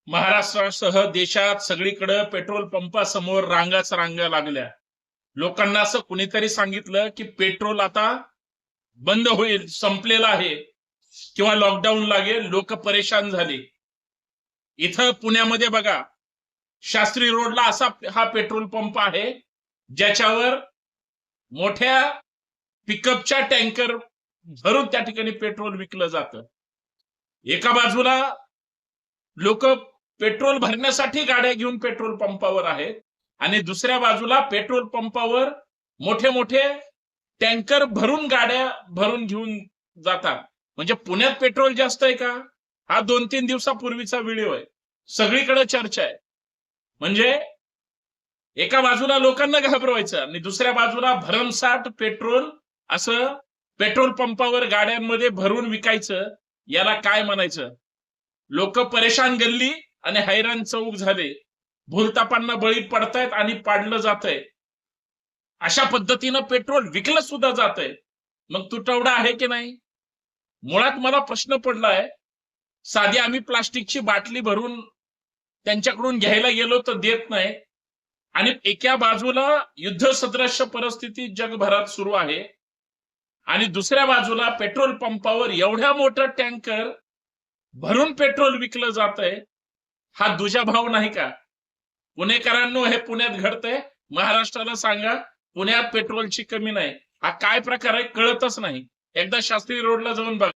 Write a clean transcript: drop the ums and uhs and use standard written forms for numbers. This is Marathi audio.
महाराष्ट्रासह देशात सगळीकडे पेट्रोल पंपासमोर रांगाच रांगा लागल्या. लोकांना असं कुणीतरी सांगितलं की पेट्रोल आता बंद होईल, संपलेला आहे किंवा लॉकडाऊन लागेल. लोक परेशान झाले. इथं पुण्यामध्ये बघा, शास्त्री रोडला असा हा पेट्रोल पंप आहे ज्याच्यावर मोठ्या पिकअपच्या टँकर भरून त्या ठिकाणी पेट्रोल विकलं जातं. एका बाजूला लोक पेट्रोल भरण्यासाठी गाड्या घेऊन पेट्रोल पंपावर आहेत आणि दुसऱ्या बाजूला पेट्रोल पंपावर मोठे मोठे टँकर भरून गाड्या भरून घेऊन जातात. म्हणजे पुण्यात पेट्रोल जास्त आहे का? हा 2-3 दिवसापूर्वीचा व्हिडिओ आहे. सगळीकडे चर्चा आहे. म्हणजे एका बाजूला लोकांना घाबरवायचं आणि दुसऱ्या बाजूला भरमसाठ पेट्रोल असं पेट्रोल पंपावर गाड्यांमध्ये भरून विकायचं. याला काय म्हणायचं? लोक परेशान गल्ली आणि हैराण चौक झाले. भूलतापांना बळी पडतायत आणि पाडलं जातंय. अशा पद्धतीनं पेट्रोल विकलं सुद्धा जातंय. मग तुटवडा आहे की नाही? मुळात मला प्रश्न पडलाय, साधी आम्ही प्लास्टिकची बाटली भरून त्यांच्याकडून घ्यायला गेलो तर देत नाही आणि एका बाजूला युद्धसदृश्य परिस्थिती जगभरात सुरू आहे आणि दुसऱ्या बाजूला पेट्रोल पंपावर एवढ्या मोठं टँकर भरून पेट्रोल विकलं जातंय. हा दुजाभाव नाही का? पुणेकरांनो, हे पुण्यात घडतंय. महाराष्ट्राला सांगा पुण्यात पेट्रोलची कमी नाही. हा काय प्रकार आहे कळतच नाही. एकदा शास्त्री रोडला जाऊन बघा.